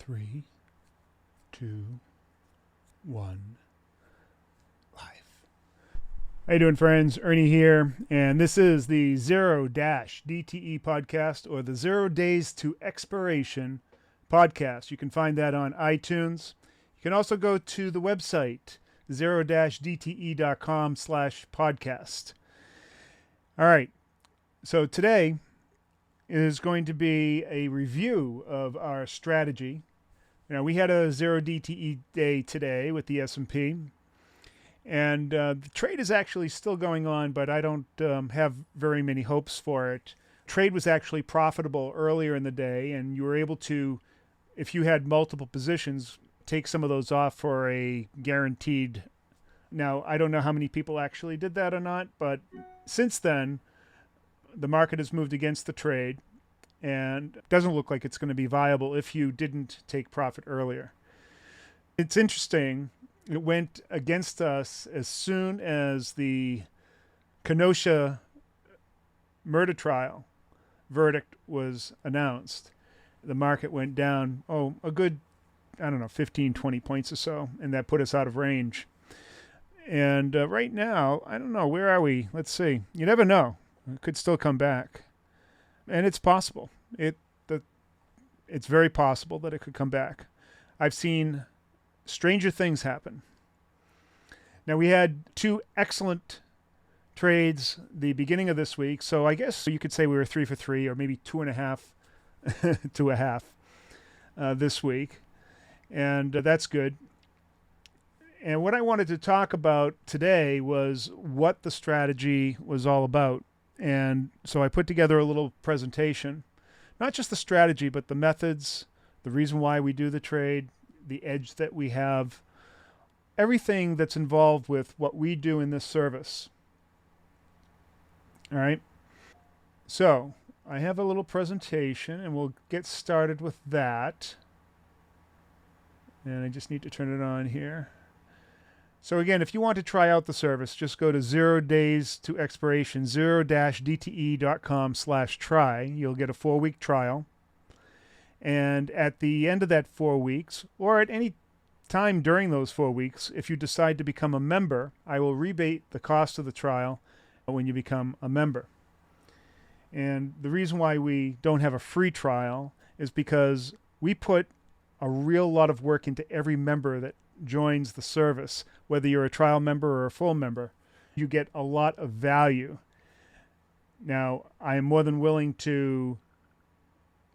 3, 2, 1, live. How you doing, friends? Ernie here, and this is the Zero-DTE podcast, or the 0 Days to Expiration podcast. You can find that on iTunes. You can also go to the website, zero-dte.com/podcast. All right, so today is going to be a review of our strategy. Now, we had a 0 DTE day today with the S&P, and the trade is actually still going on, but I don't have very many hopes for it. Trade was actually profitable earlier in the day, and you were able to, if you had multiple positions, take some of those off for a guaranteed. Now, I don't know how many people actually did that or not, but since then, the market has moved against the trade, and it doesn't look like it's going to be viable if you didn't take profit earlier. It's interesting. It went against us as soon as the Kenosha murder trial verdict was announced. The market went down, a good, 15, 20 points or so, and that put us out of range. And right now, I don't know, where are we? Let's see. You never know. It could still come back. And it's possible. It's very possible that it could come back. I've seen stranger things happen. Now, we had 2 excellent trades the beginning of this week, so I guess you could say we were 3 for 3, or maybe 2.5 to a half this week. And that's good. And what I wanted to talk about today was what the strategy was all about. And so I put together a little presentation, not just the strategy, but the methods, the reason why we do the trade, the edge that we have, everything that's involved with what we do in this service. All right. So I have a little presentation, and we'll get started with that. And I just need to turn it on here. So again, if you want to try out the service, just go to 0 Days to Expiration, 0-dte.com/try. You'll get a 4-week trial. And at the end of that 4 weeks, or at any time during those 4 weeks, if you decide to become a member, I will rebate the cost of the trial when you become a member. And the reason why we don't have a free trial is because we put a real lot of work into every member that joins the service. Whether you're a trial member or a full member, you get a lot of value. Now, I am more than willing to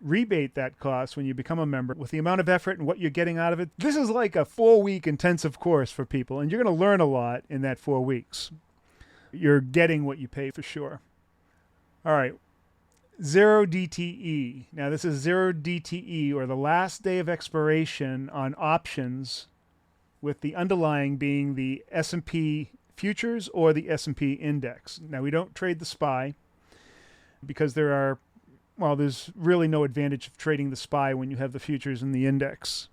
rebate that cost when you become a member with the amount of effort and what you're getting out of it. This is like a 4-week intensive course for people, and you're going to learn a lot in that 4 weeks. You're getting what you pay for sure. All right. 0 DTE. Now, this is 0 DTE, or the last day of expiration on options, with the underlying being the S&P futures or the S&P index. Now, we don't trade the SPY because there's really no advantage of trading the SPY when you have the futures and the index.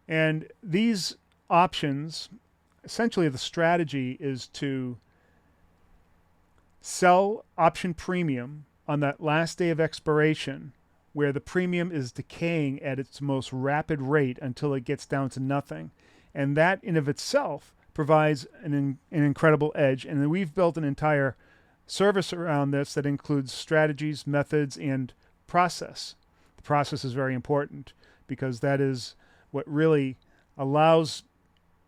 And these options, essentially the strategy is to sell option premium on that last day of expiration, where the premium is decaying at its most rapid rate until it gets down to nothing. And that in of itself provides an incredible edge. And then we've built an entire service around this that includes strategies, methods, and process. The process is very important because that is what really allows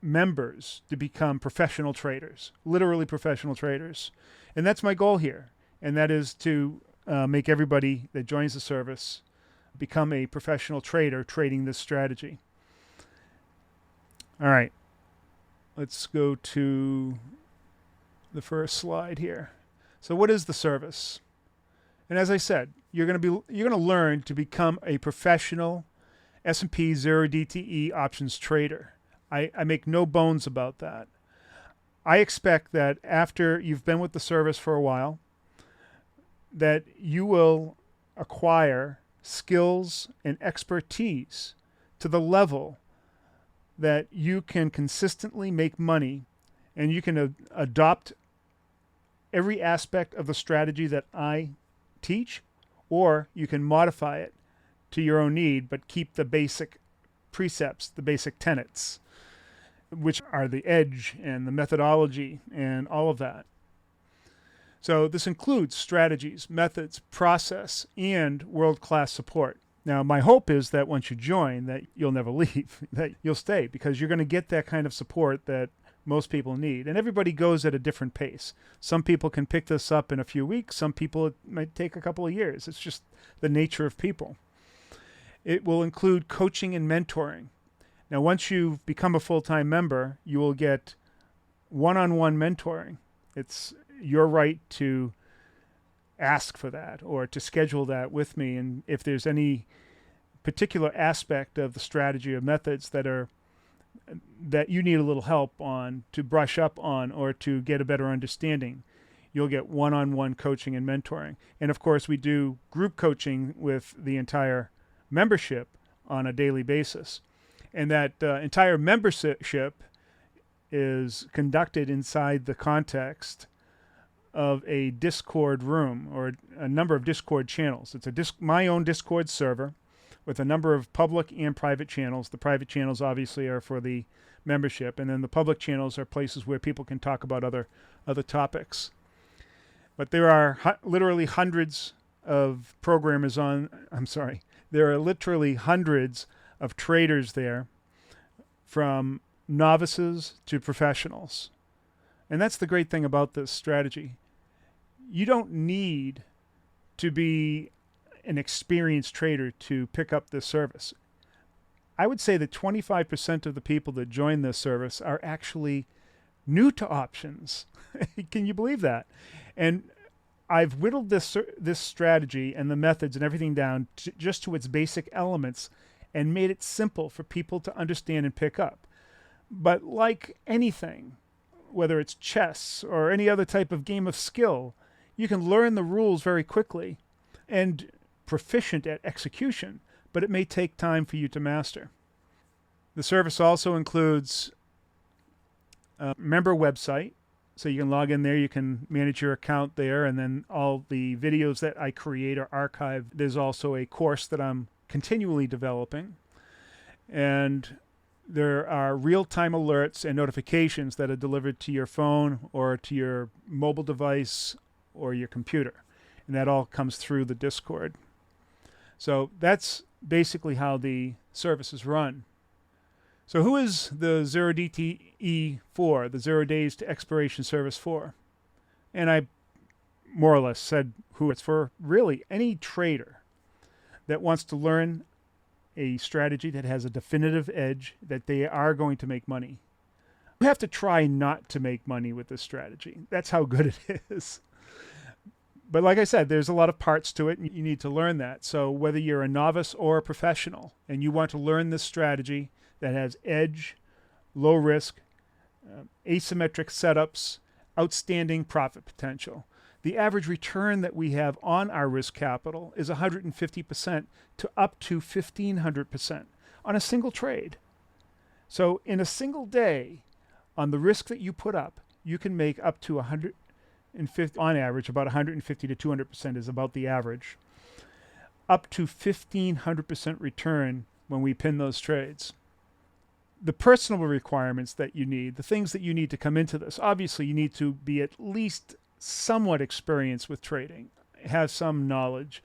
members to become professional traders, literally professional traders. And that's my goal here. And that is to make everybody that joins the service become a professional trader trading this strategy. All right, let's go to the first slide here. So what is the service? And as I said, you're going to learn to become a professional S&P 0 DTE options trader. I make no bones about that. I expect that after you've been with the service for a while, that you will acquire skills and expertise to the level that you can consistently make money, and you can adopt every aspect of the strategy that I teach, or you can modify it to your own need, but keep the basic precepts, the basic tenets, which are the edge and the methodology and all of that. So this includes strategies, methods, process, and world-class support. Now, my hope is that once you join, that you'll never leave, that you'll stay, because you're going to get that kind of support that most people need. And everybody goes at a different pace. Some people can pick this up in a few weeks. Some people, it might take a couple of years. It's just the nature of people. It will include coaching and mentoring. Now, once you've become a full-time member, you will get one-on-one mentoring. It's your right to ask for that or to schedule that with me. And if there's any particular aspect of the strategy or methods that you need a little help on, to brush up on, or to get a better understanding, you'll get one-on-one coaching and mentoring. And of course, we do group coaching with the entire membership on a daily basis. And that entire membership is conducted inside the context of a Discord room or a number of Discord channels. It's my own Discord server with a number of public and private channels. The private channels obviously are for the membership, and then the public channels are places where people can talk about other topics. But there are literally hundreds of programmers there are literally hundreds of traders there, from novices to professionals. And that's the great thing about this strategy. You don't need to be an experienced trader to pick up this service. I would say that 25% of the people that join this service are actually new to options. Can you believe that? And I've whittled this strategy and the methods and everything down just to its basic elements and made it simple for people to understand and pick up. But like anything, whether it's chess or any other type of game of skill, you can learn the rules very quickly and proficient at execution, but it may take time for you to master. The service also includes a member website, so you can log in there, you can manage your account there, and then all the videos that I create are archived. There's also a course that I'm continually developing, and there are real-time alerts and notifications that are delivered to your phone or to your mobile device or your computer, and that all comes through the Discord. So that's basically how the service is run. So who is the 0DTE for, the 0 days to expiration service for? And I more or less said who it's for. Really, any trader that wants to learn a strategy that has a definitive edge, that they are going to make money. You have to try not to make money with this strategy. That's how good it is. But like I said, there's a lot of parts to it, and you need to learn that. So whether you're a novice or a professional and you want to learn this strategy that has edge, low risk, asymmetric setups, outstanding profit potential, the average return that we have on our risk capital is 150% to up to 1,500% on a single trade. So in a single day, on the risk that you put up, you can make up to 150, on average, about 150 to 200% is about the average, up to 1,500% return when we pin those trades. The personal requirements that you need, the things that you need to come into this, obviously you need to be at least somewhat experienced with trading, have some knowledge.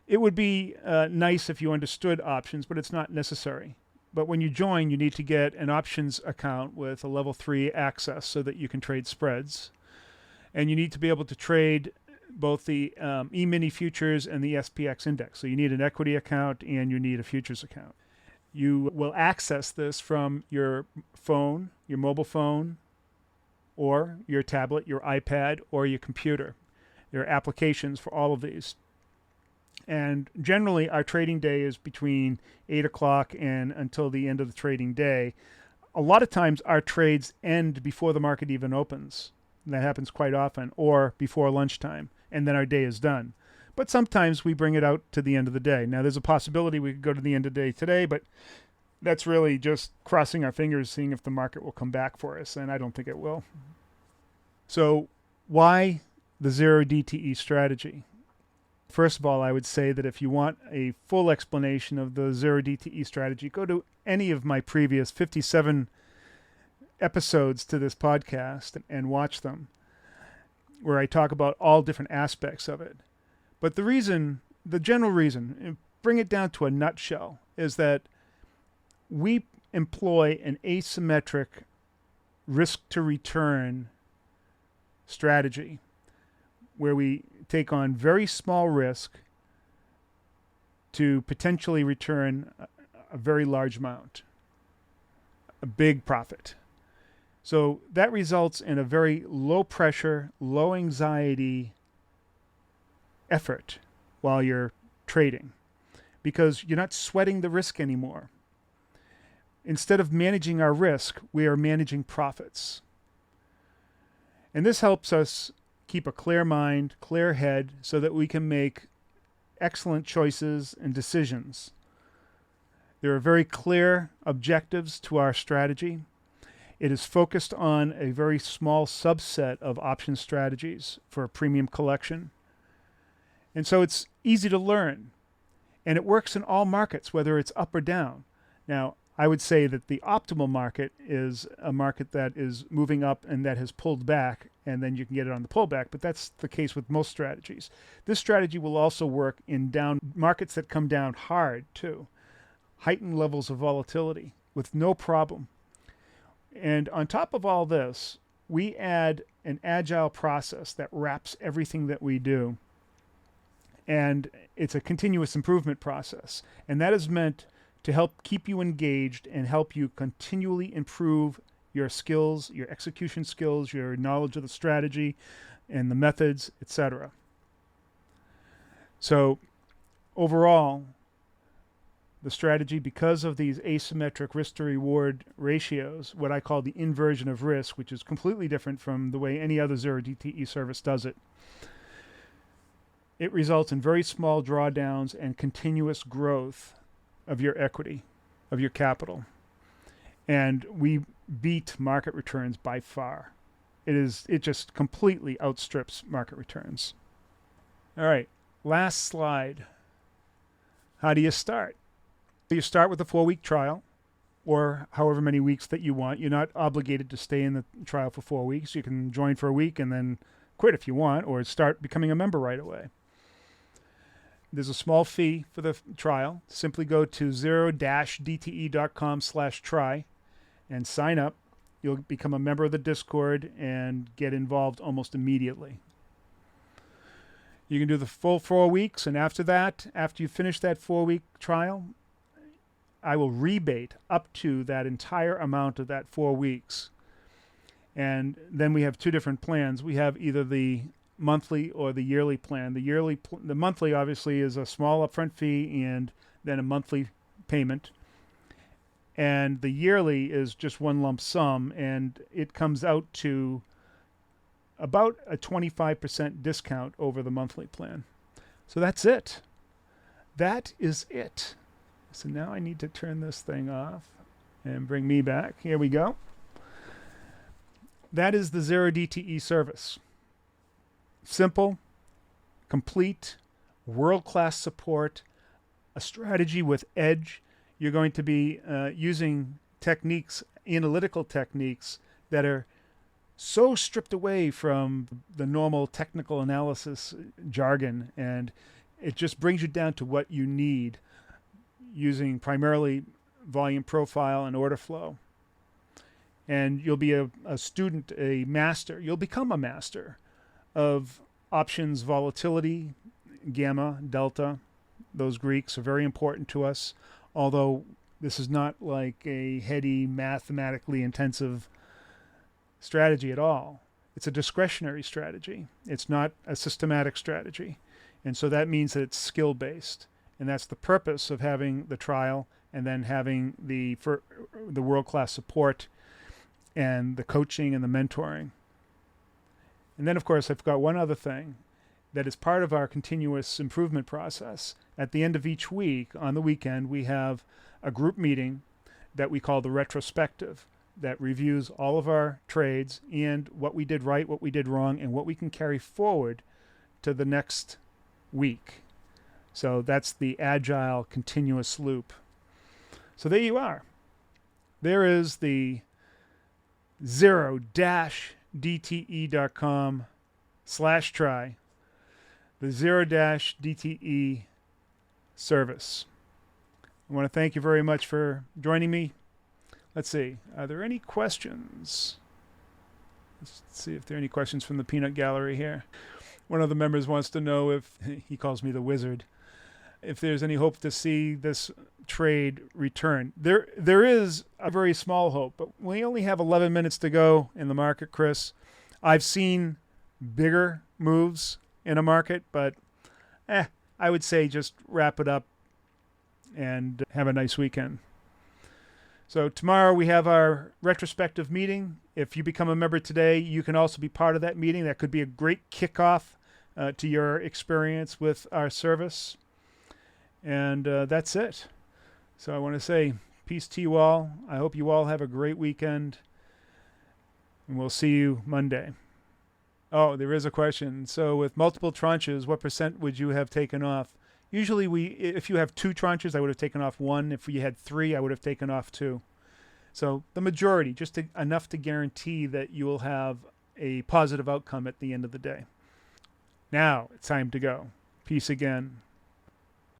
It would be nice if you understood options, but it's not necessary. But when you join, you need to get an options account with a level 3 access so that you can trade spreads. And you need to be able to trade both the E-mini futures and the SPX index. So you need an equity account and you need a futures account. You will access this from your phone, your mobile phone, or your tablet, your iPad, or your computer. There are applications for all of these. And generally, our trading day is between 8 o'clock and until the end of the trading day. A lot of times, our trades end before the market even opens. And that happens quite often, or before lunchtime, and then our day is done. But sometimes we bring it out to the end of the day. Now, there's a possibility we could go to the end of the day today, but that's really just crossing our fingers, seeing if the market will come back for us, and I don't think it will. So why the 0 DTE strategy? First of all, I would say that if you want a full explanation of the zero DTE strategy, go to any of my previous 57 episodes to this podcast and watch them, where I talk about all different aspects of it. But the general reason, bring it down to a nutshell, is that we employ an asymmetric risk to return strategy where we take on very small risk to potentially return a very large amount, a big profit. So that results in a very low pressure, low anxiety effort while you're trading, because you're not sweating the risk anymore. Instead of managing our risk, we are managing profits. And this helps us keep a clear mind, clear head, so that we can make excellent choices and decisions. There are very clear objectives to our strategy. It is focused on a very small subset of option strategies for a premium collection. And so it's easy to learn. And it works in all markets, whether it's up or down. Now, I would say that the optimal market is a market that is moving up and that has pulled back, and then you can get it on the pullback. But that's the case with most strategies. This strategy will also work in down markets that come down hard, too. Heightened levels of volatility with no problem. And on top of all this, we add an agile process that wraps everything that we do. And it's a continuous improvement process. And that is meant to help keep you engaged and help you continually improve your skills, your execution skills, your knowledge of the strategy and the methods, etc. So overall, the strategy, because of these asymmetric risk to reward ratios, what I call the inversion of risk, which is completely different from the way any other zero DTE service does it, it results in very small drawdowns and continuous growth of your equity, of your capital. And we beat market returns by far. It just completely outstrips market returns. All right, last slide. How do you start? You start with a 4-week trial, or however many weeks that you want. You're not obligated to stay in the trial for 4 weeks. You can join for a week and then quit if you want, or start becoming a member right away. There's a small fee for the trial. Simply go to 0-dte.com/try and sign up. You'll become a member of the Discord and get involved almost immediately. You can do the full 4 weeks, and after that, after you finish that 4-week trial, I will rebate up to that entire amount of that 4 weeks. And then we have two different plans. We have either the monthly or the yearly plan. The monthly obviously is a small upfront fee and then a monthly payment. And the yearly is just one lump sum, and it comes out to about a 25% discount over the monthly plan. So that's it. That is it. So now I need to turn this thing off and bring me back. Here we go. That is the zero DTE service. Simple, complete, world-class support, a strategy with edge. You're going to be using techniques, analytical techniques, that are so stripped away from the normal technical analysis jargon, and it just brings you down to what you need, using primarily volume profile and order flow. And you'll be a student, a master. You'll become a master of options volatility, gamma, delta. Those Greeks are very important to us, although this is not like a heady, mathematically intensive strategy at all. It's a discretionary strategy. It's not a systematic strategy. And so that means that it's skill-based. And that's the purpose of having the trial and then having the world-class support and the coaching and the mentoring. And then, of course, I've got one other thing that is part of our continuous improvement process. At the end of each week, on the weekend, we have a group meeting that we call the retrospective, that reviews all of our trades and what we did right, what we did wrong, and what we can carry forward to the next week. So that's the agile continuous loop. So there you are. There is the 0-dte.com/try, the 0-DTE service. I want to thank you very much for joining me. Let's see, are there any questions? Let's see if there are any questions from the peanut gallery here. One of the members wants to know if, he calls me the wizard, if there's any hope to see this trade return. There is a very small hope, but we only have 11 minutes to go in the market, Chris. I've seen bigger moves in a market, but I would say just wrap it up and have a nice weekend. So tomorrow we have our retrospective meeting. If you become a member today, you can also be part of that meeting. That could be a great kickoff to your experience with our service. And that's it. So I want to say peace to you all. I hope you all have a great weekend. And we'll see you Monday. Oh, there is a question. So with multiple tranches, what % would you have taken off? Usually if you have 2 tranches, I would have taken off 1. If we had 3, I would have taken off 2. So the majority, just enough to guarantee that you will have a positive outcome at the end of the day. Now it's time to go. Peace again.